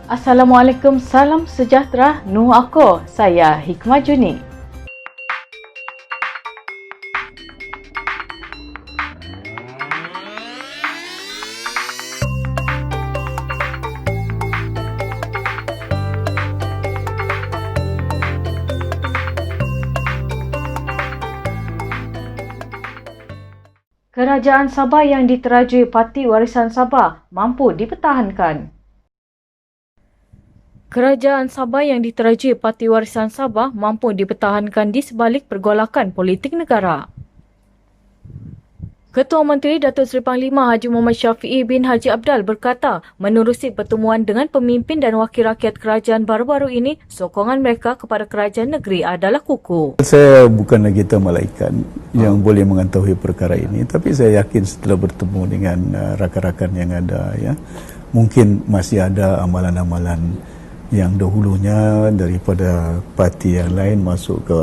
Assalamualaikum, salam sejahtera. Nuh aku, saya Hikmah Juni. Kerajaan Sabah yang diterajui Parti Warisan Sabah mampu dipertahankan. Kerajaan Sabah yang diterajui Parti Warisan Sabah mampu dipertahankan di sebalik pergolakan politik negara. Ketua Menteri Datuk Seri Panglima Haji Muhammad Syafiee bin Haji Abdal berkata, menerusi pertemuan dengan pemimpin dan wakil rakyat kerajaan baru-baru ini, sokongan mereka kepada kerajaan negeri adalah kukuh. Saya bukanlah kita malaikat yang boleh mengetahui perkara ini, tapi saya yakin setelah bertemu dengan rakan-rakan yang ada, ya, mungkin masih ada amalan-amalan yang dahulunya daripada parti yang lain masuk ke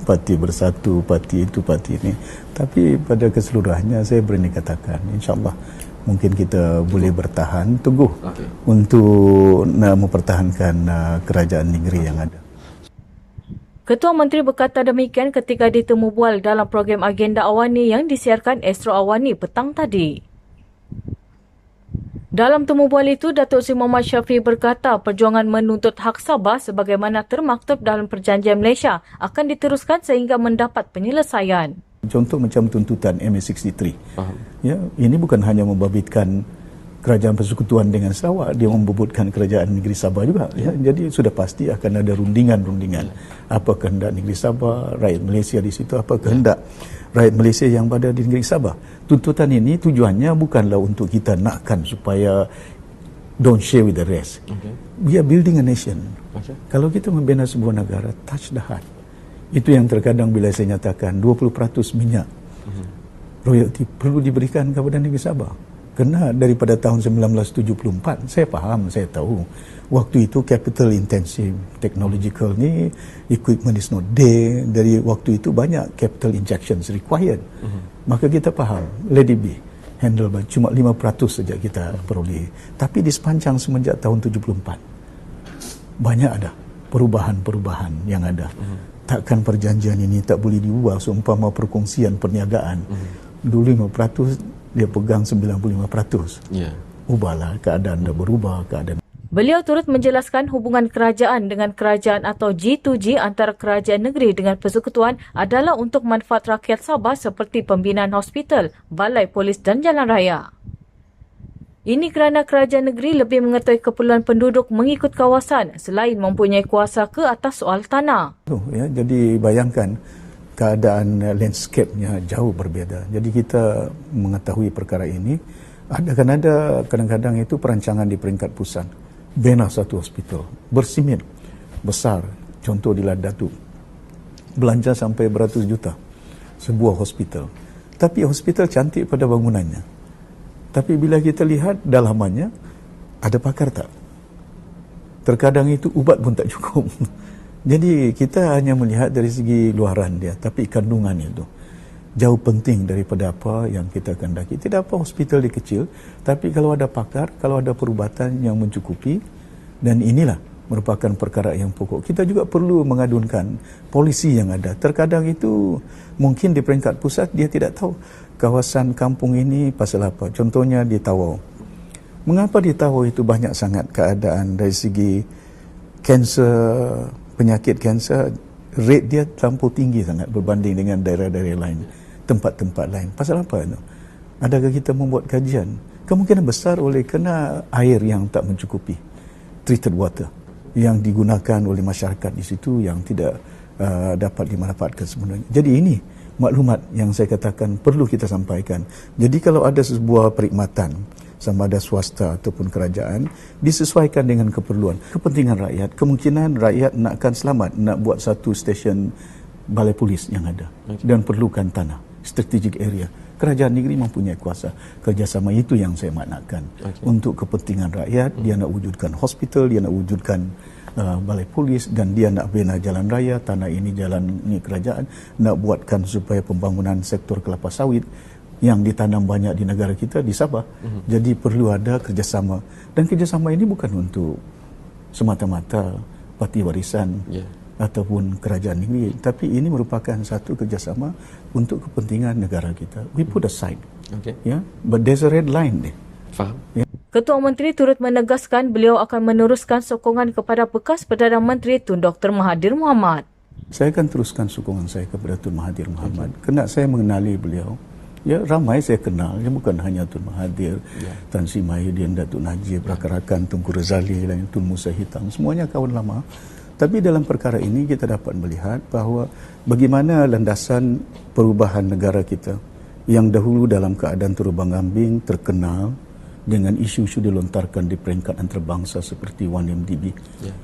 parti Bersatu, parti itu, parti ini. Tapi pada keseluruhannya saya berani katakan, insyaAllah mungkin kita boleh bertahan teguh untuk mempertahankan kerajaan negeri yang ada. Ketua Menteri berkata demikian ketika ditemu bual dalam program Agenda Awani yang disiarkan Astro Awani petang tadi. Dalam temu bual itu, Datuk Seri Muhammad Syafiee berkata perjuangan menuntut hak Sabah sebagaimana termaktub dalam Perjanjian Malaysia akan diteruskan sehingga mendapat penyelesaian. Contoh macam tuntutan MA63. Ya, ini bukan hanya membabitkan kerajaan persekutuan dengan Sarawak, dia membebutkan kerajaan negeri Sabah juga. Ya. Jadi sudah pasti akan ada rundingan-rundingan. Apa kehendak negeri Sabah, rakyat Malaysia di situ, apa kehendak rakyat Malaysia yang berada di negeri Sabah. Tuntutan ini tujuannya bukanlah untuk kita nakkan supaya don't share with the rest. We are building a nation. Kalau kita membina sebuah negara, touch the heart. Itu yang terkadang bila saya nyatakan 20% minyak royalty perlu diberikan kepada negeri Sabah. Kerana daripada tahun 1974, saya faham, saya tahu waktu itu capital intensive technological ni, equipment is not there. Dari waktu itu banyak capital injections required. Maka kita faham, let it be, handle by cuma 5% saja kita peroleh. Tapi di sepanjang semenjak tahun 74, banyak ada perubahan-perubahan yang ada. Takkan perjanjian ini tak boleh diubah seumpama perkongsian perniagaan. Dulu 5%, dia pegang 95%. Ubahlah, keadaan dah berubah, keadaan. Beliau turut menjelaskan hubungan kerajaan dengan kerajaan atau G2G antara kerajaan negeri dengan persekutuan adalah untuk manfaat rakyat Sabah seperti pembinaan hospital, balai polis dan jalan raya. Ini kerana kerajaan negeri lebih mengetahui keperluan penduduk mengikut kawasan selain mempunyai kuasa ke atas soal tanah. Ya, jadi bayangkan keadaan landscape-nya jauh berbeza. Jadi kita mengetahui perkara ini, akan ada kadang-kadang itu perancangan di peringkat pusat. Bina satu hospital, bersimin, besar, contoh di Ladatu. Belanja sampai beratus juta, sebuah hospital. Tapi hospital cantik pada bangunannya. Tapi bila kita lihat dalamannya, ada pakar tak? Terkadang itu ubat pun tak cukup. Jadi kita hanya melihat dari segi luaran dia, tapi kandungan itu jauh penting daripada apa yang kita kehendaki. Tidak apa hospital dia kecil, tapi kalau ada pakar, kalau ada perubatan yang mencukupi, dan inilah merupakan perkara yang pokok. Kita juga perlu mengadunkan polisi yang ada. Terkadang itu mungkin di peringkat pusat dia tidak tahu kawasan kampung ini pasal apa. Contohnya di Tawau. Mengapa di Tawau itu banyak sangat keadaan dari segi kanser, penyakit kanser, rate dia terlampau tinggi sangat berbanding dengan daerah-daerah lain, tempat-tempat lain. Pasal apa itu? Adakah kita membuat kajian? Kemungkinan besar oleh kerana air yang tak mencukupi, treated water, yang digunakan oleh masyarakat di situ yang tidak dapat dimanfaatkan sebenarnya. Jadi ini maklumat yang saya katakan perlu kita sampaikan. Jadi kalau ada sebuah perkhidmatan, sama ada swasta ataupun kerajaan, disesuaikan dengan keperluan, kepentingan rakyat. Kemungkinan rakyat nakkan selamat, nak buat satu stesen balai polis yang ada dan perlukan tanah, strategic area. Kerajaan negeri mempunyai kuasa. Kerjasama itu yang saya maknakan. Untuk kepentingan rakyat, dia nak wujudkan hospital, dia nak wujudkan balai polis, dan dia nak bina jalan raya, tanah ini jalan ini kerajaan, nak buatkan supaya pembangunan sektor kelapa sawit yang ditanam banyak di negara kita, di Sabah. Jadi perlu ada kerjasama. Dan kerjasama ini bukan untuk semata-mata parti warisan ataupun kerajaan negeri, tapi ini merupakan satu kerjasama untuk kepentingan negara kita. We put aside, but there's a red line there. Faham? Ketua Menteri turut menegaskan beliau akan meneruskan sokongan kepada bekas Perdana Menteri Tun Dr. Mahathir Mohamad. Saya akan teruskan sokongan saya kepada Tun Mahathir Mohamad. Kerana saya mengenali beliau. Ya, ramai saya kenal. Ya, bukan hanya Tun Mahathir, Tan Sri Mahyudin, Datuk Najib, rakan-rakan Tunku Razali, dan Tun Musa Hitam. Semuanya kawan lama. Tapi dalam perkara ini kita dapat melihat bahawa bagaimana landasan perubahan negara kita yang dahulu dalam keadaan terbang-ambing, terkenal dengan isu-isu dilontarkan di peringkat antarabangsa seperti 1MDB.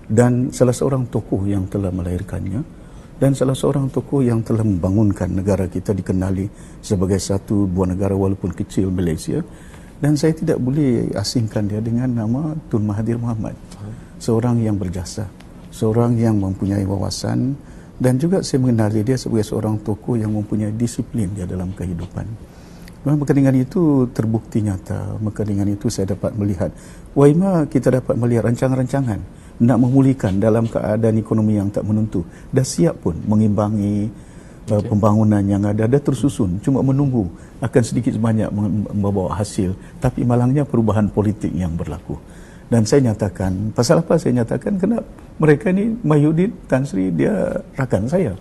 Dan salah seorang tokoh yang telah melahirkannya dan salah seorang tokoh yang telah membangunkan negara kita dikenali sebagai satu buah negara walaupun kecil, Malaysia. Dan saya tidak boleh asingkan dia dengan nama Tun Mahathir Mohamad. Seorang yang berjasa, seorang yang mempunyai wawasan, dan juga saya mengenali dia sebagai seorang tokoh yang mempunyai disiplin dia dalam kehidupan. Maka dengan itu terbukti nyata. Maka dengan itu saya dapat melihat Waima kita dapat melihat rancangan-rancangan nak memulihkan dalam keadaan ekonomi yang tak menentu. Dah siap pun mengimbangi pembangunan yang ada. Dah tersusun. Cuma menunggu akan sedikit sebanyak membawa hasil. Tapi malangnya perubahan politik yang berlaku. Dan saya nyatakan, pasal apa saya nyatakan? Kerana mereka ni Mahyudin, Tan Sri, dia rakan saya.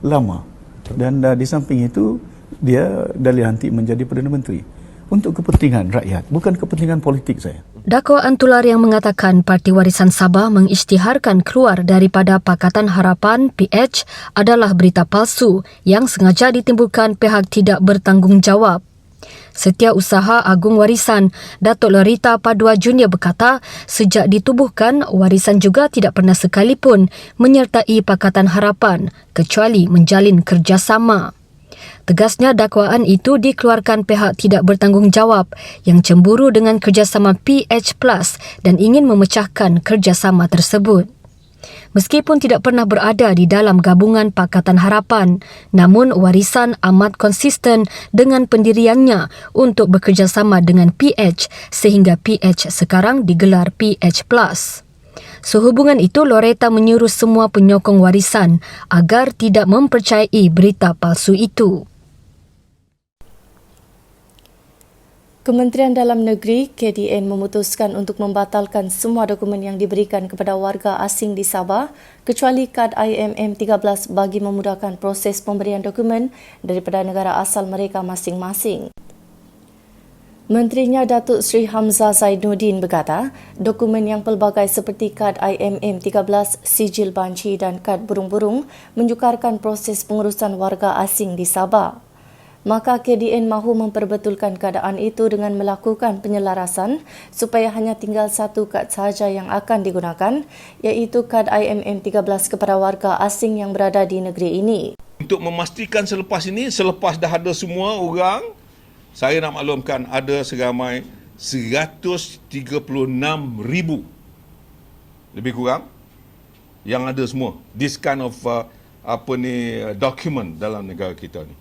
Lama. Dan di samping itu dia dah dilantik menjadi Perdana Menteri untuk kepentingan rakyat, bukan kepentingan politik saya. Dakwaan tular yang mengatakan Parti Warisan Sabah mengisytiharkan keluar daripada Pakatan Harapan PH adalah berita palsu yang sengaja ditimbulkan pihak tidak bertanggungjawab. Setiausaha Agung Warisan, Datuk Lorita Padua Junior berkata, sejak ditubuhkan, Warisan juga tidak pernah sekalipun menyertai Pakatan Harapan kecuali menjalin kerjasama. Tegasnya dakwaan itu dikeluarkan pihak tidak bertanggungjawab yang cemburu dengan kerjasama PH Plus dan ingin memecahkan kerjasama tersebut. Meskipun tidak pernah berada di dalam gabungan Pakatan Harapan, namun Warisan amat konsisten dengan pendiriannya untuk bekerjasama dengan PH sehingga PH sekarang digelar PH Plus. Sehubungan itu, Loretta menyuruh semua penyokong Warisan agar tidak mempercayai berita palsu itu. Kementerian Dalam Negeri KDN memutuskan untuk membatalkan semua dokumen yang diberikan kepada warga asing di Sabah kecuali kad IMM 13 bagi memudahkan proses pemberian dokumen daripada negara asal mereka masing-masing. Menterinya Datuk Seri Hamzah Zainuddin berkata, dokumen yang pelbagai seperti kad IMM 13, sijil banci dan kad burung-burung menjukarkan proses pengurusan warga asing di Sabah. Maka KDN mahu memperbetulkan keadaan itu dengan melakukan penyelarasan supaya hanya tinggal satu kad sahaja yang akan digunakan, iaitu kad IMM 13 kepada warga asing yang berada di negeri ini. Untuk memastikan selepas ini, selepas dah ada semua orang, saya nak maklumkan ada seramai 136,000 lebih kurang yang ada semua this kind of document dalam negara kita ni.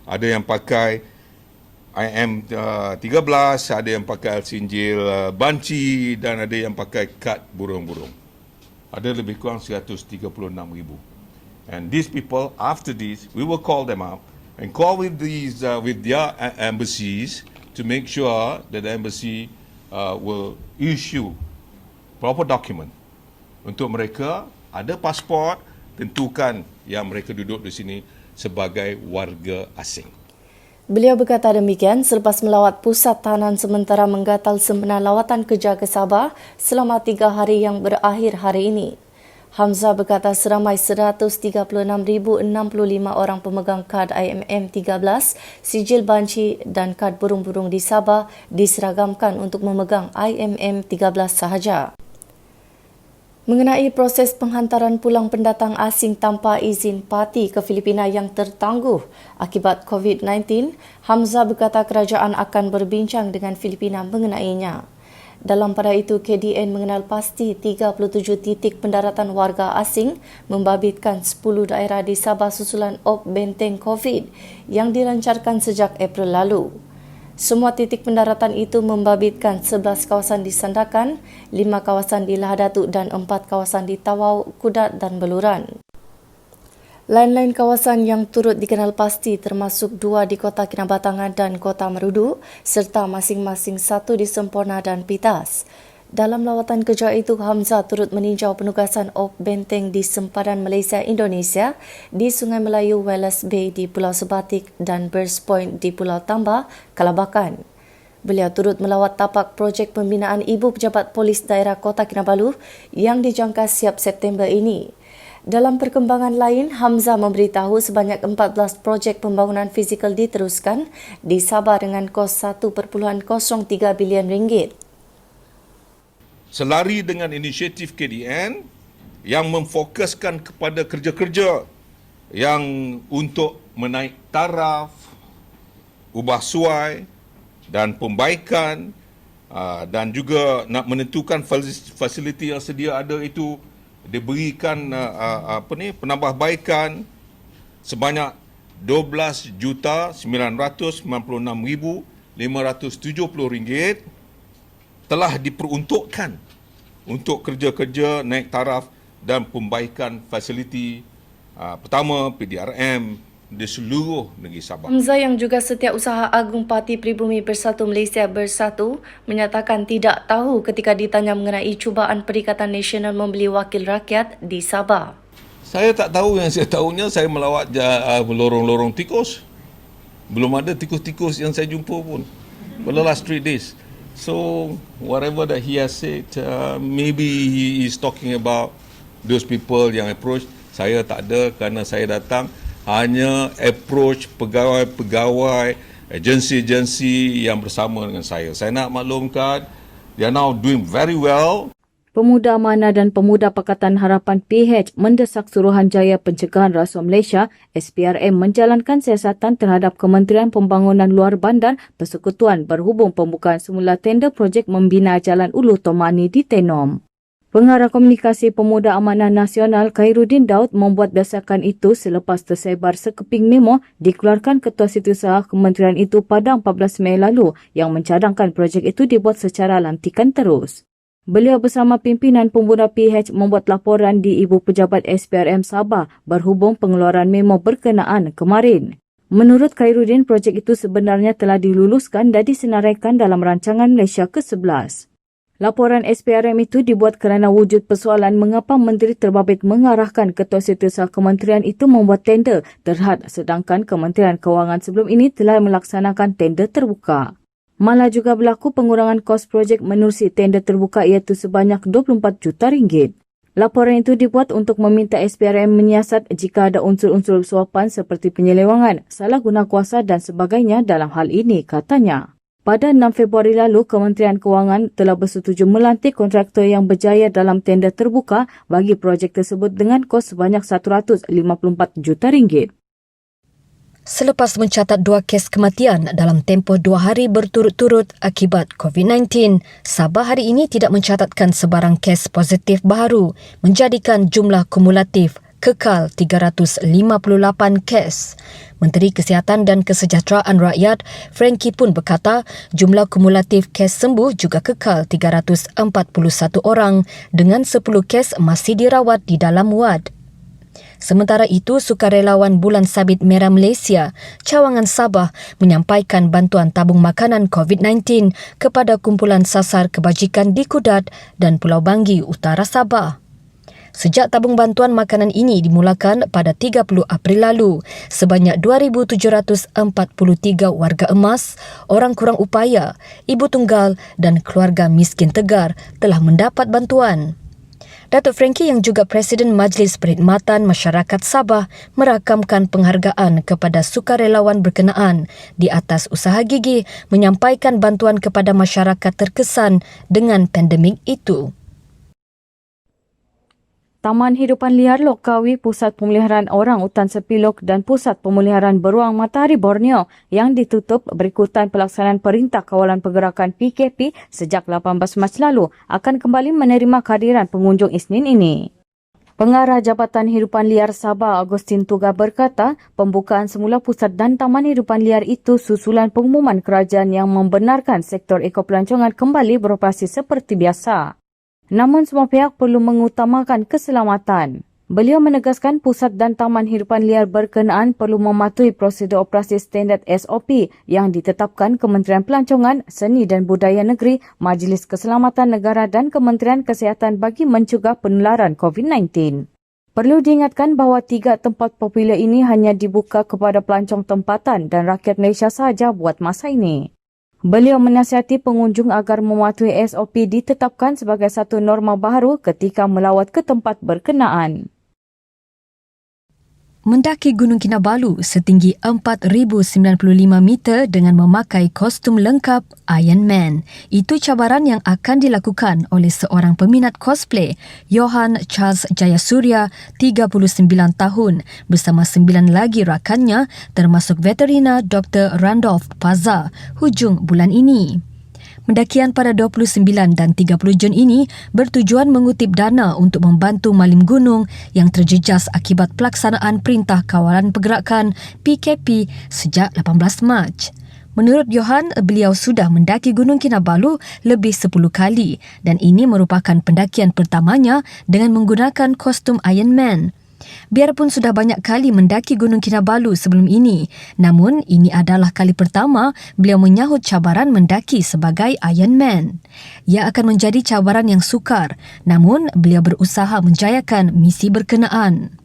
Ada yang pakai IM 13, ada yang pakai sinjil banci dan ada yang pakai kad burung-burung. Ada lebih kurang 136,000. And these people, after this, we will call them up and call with their embassies to make sure that the embassy will issue proper document untuk mereka ada pasport, tentukan yang mereka duduk di sini sebagai warga asing. Beliau berkata demikian selepas melawat pusat tahanan sementara menggatal sempena lawatan kerja ke Sabah selama 3 hari yang berakhir hari ini. Hamzah berkata seramai 136,065 orang pemegang kad IMM 13, sijil banci dan kad burung-burung di Sabah diseragamkan untuk memegang IMM 13 sahaja. Mengenai proses penghantaran pulang pendatang asing tanpa izin parti ke Filipina yang tertangguh akibat COVID-19, Hamzah berkata kerajaan akan berbincang dengan Filipina mengenainya. Dalam pada itu, KDN mengenal pasti 37 titik pendaratan warga asing membabitkan 10 daerah di Sabah susulan op benteng COVID yang dilancarkan sejak April lalu. Semua titik pendaratan itu membabitkan 11 kawasan di Sandakan, 5 kawasan di Lahadatuk dan 4 kawasan di Tawau, Kudat dan Beluran. Lain-lain kawasan yang turut dikenal pasti termasuk 2 di Kota Kinabatangan dan Kota Merudu serta masing-masing 1 di Semporna dan Pitas. Dalam lawatan kerja itu, Hamzah turut meninjau penugasan op benteng di sempadan Malaysia-Indonesia di Sungai Melayu Wallace Bay di Pulau Sebatik dan Burst Point di Pulau Tambah, Kalabakan. Beliau turut melawat tapak projek pembinaan Ibu Pejabat Polis Daerah Kota Kinabalu yang dijangka siap September ini. Dalam perkembangan lain, Hamzah memberitahu sebanyak 14 projek pembangunan fizikal diteruskan di Sabah dengan kos 1.03 bilion ringgit. Selari dengan inisiatif KDN yang memfokuskan kepada kerja-kerja yang untuk menaik taraf, ubah suai dan pembaikan dan juga nak menentukan fasiliti yang sedia ada itu diberikan penambahbaikan sebanyak 12,996,570 ringgit telah diperuntukkan untuk kerja-kerja naik taraf dan pembaikan fasiliti pertama PDRM di seluruh negeri Sabah. Hamzah yang juga Setiausaha Agung Parti Pribumi Bersatu Malaysia Bersatu menyatakan tidak tahu ketika ditanya mengenai cubaan Perikatan Nasional membeli wakil rakyat di Sabah. Saya tak tahu, yang saya tahunya saya melawat lorong-lorong tikus. Belum ada tikus-tikus yang saya jumpa pun for the last 3 days. So whatever that he has said, maybe he is talking about those people yang approach. Saya tak ada kerana saya datang hanya approach pegawai-pegawai, agensi-agensi yang bersama dengan saya. Saya nak maklumkan, they are now doing very well. Pemuda Amanah dan Pemuda Pakatan Harapan PH mendesak Suruhanjaya Pencegahan Rasuah Malaysia SPRM menjalankan siasatan terhadap Kementerian Pembangunan Luar Bandar Persekutuan berhubung pembukaan semula tender projek membina Jalan Ulu Tomani di Tenom. Pengarah Komunikasi Pemuda Amanah Nasional Khairuddin Daud membuat desakan itu selepas tersebar sekeping memo dikeluarkan Ketua Setiausaha Kementerian itu pada 14 Mei lalu yang mencadangkan projek itu dibuat secara lantikan terus. Beliau bersama pimpinan pemuda PH membuat laporan di Ibu Pejabat SPRM Sabah berhubung pengeluaran memo berkenaan kemarin. Menurut Khairuddin, projek itu sebenarnya telah diluluskan dan disenaraikan dalam rancangan Malaysia ke-11. Laporan SPRM itu dibuat kerana wujud persoalan mengapa Menteri Terbabit mengarahkan Ketua Setiausaha Kementerian itu membuat tender terhad sedangkan Kementerian Kewangan sebelum ini telah melaksanakan tender terbuka. Malah juga berlaku pengurangan kos projek menerusi tender terbuka iaitu sebanyak 24 juta ringgit. Laporan itu dibuat untuk meminta SPRM menyiasat jika ada unsur-unsur suapan seperti penyelewangan, salah guna kuasa dan sebagainya dalam hal ini, katanya. Pada 6 Februari lalu, Kementerian Kewangan telah bersetuju melantik kontraktor yang berjaya dalam tender terbuka bagi projek tersebut dengan kos sebanyak 154 juta ringgit. Selepas mencatat 2 kes kematian dalam tempoh 2 hari berturut-turut akibat COVID-19, Sabah hari ini tidak mencatatkan sebarang kes positif baru, menjadikan jumlah kumulatif kekal 358 kes. Menteri Kesihatan dan Kesejahteraan Rakyat Frankie pun berkata jumlah kumulatif kes sembuh juga kekal 341 orang dengan 10 kes masih dirawat di dalam wad. Sementara itu, Sukarelawan Bulan Sabit Merah Malaysia, Cawangan Sabah menyampaikan bantuan tabung makanan COVID-19 kepada kumpulan sasar kebajikan di Kudat dan Pulau Banggi, Utara Sabah. Sejak tabung bantuan makanan ini dimulakan pada 30 April lalu, sebanyak 2,743 warga emas, orang kurang upaya, ibu tunggal dan keluarga miskin tegar telah mendapat bantuan. Datuk Frankie yang juga Presiden Majlis Perkhidmatan Masyarakat Sabah merakamkan penghargaan kepada sukarelawan berkenaan di atas usaha gigih menyampaikan bantuan kepada masyarakat terkesan dengan pandemik itu. Taman Hidupan Liar Lokawi, Pusat Pemeliharaan Orang Utan Sepilok dan Pusat Pemeliharaan Beruang Matahari Borneo yang ditutup berikutan pelaksanaan Perintah Kawalan Pergerakan PKP sejak 18 Mac lalu akan kembali menerima kehadiran pengunjung Isnin ini. Pengarah Jabatan Hidupan Liar Sabah, Agustin Tuga berkata, pembukaan semula pusat dan taman hidupan liar itu susulan pengumuman kerajaan yang membenarkan sektor ekopelancongan kembali beroperasi seperti biasa. Namun semua pihak perlu mengutamakan keselamatan. Beliau menegaskan pusat dan taman hidupan liar berkenaan perlu mematuhi prosedur operasi standard SOP yang ditetapkan Kementerian Pelancongan, Seni dan Budaya Negeri, Majlis Keselamatan Negara dan Kementerian Kesihatan bagi mencegah penularan COVID-19. Perlu diingatkan bahawa 3 tempat popular ini hanya dibuka kepada pelancong tempatan dan rakyat Malaysia sahaja buat masa ini. Beliau menasihati pengunjung agar mematuhi SOP ditetapkan sebagai satu norma baharu ketika melawat ke tempat berkenaan. Mendaki Gunung Kinabalu setinggi 4,095 meter dengan memakai kostum lengkap Iron Man. Itu cabaran yang akan dilakukan oleh seorang peminat cosplay, Johan Charles Jayasuriya, 39 tahun, bersama 9 lagi rakannya termasuk veterina Dr. Randolph Pazar hujung bulan ini. Pendakian pada 29 dan 30 Jun ini bertujuan mengutip dana untuk membantu malim gunung yang terjejas akibat pelaksanaan Perintah Kawalan Pergerakan PKP sejak 18 Mac. Menurut Johan, beliau sudah mendaki Gunung Kinabalu lebih 10 kali dan ini merupakan pendakian pertamanya dengan menggunakan kostum Iron Man. Biarpun sudah banyak kali mendaki Gunung Kinabalu sebelum ini, namun ini adalah kali pertama beliau menyahut cabaran mendaki sebagai Iron Man. Ia akan menjadi cabaran yang sukar, namun beliau berusaha menjayakan misi berkenaan.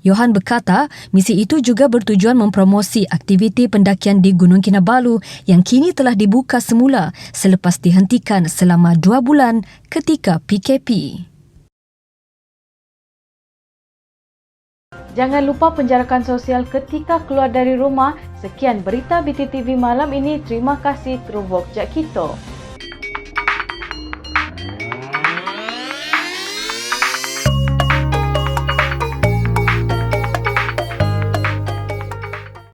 Johan berkata, misi itu juga bertujuan mempromosi aktiviti pendakian di Gunung Kinabalu yang kini telah dibuka semula selepas dihentikan selama 2 bulan ketika PKP. Jangan lupa penjarakan sosial ketika keluar dari rumah. Sekian berita BTTV malam ini. Terima kasih Terubuk Jak Kita.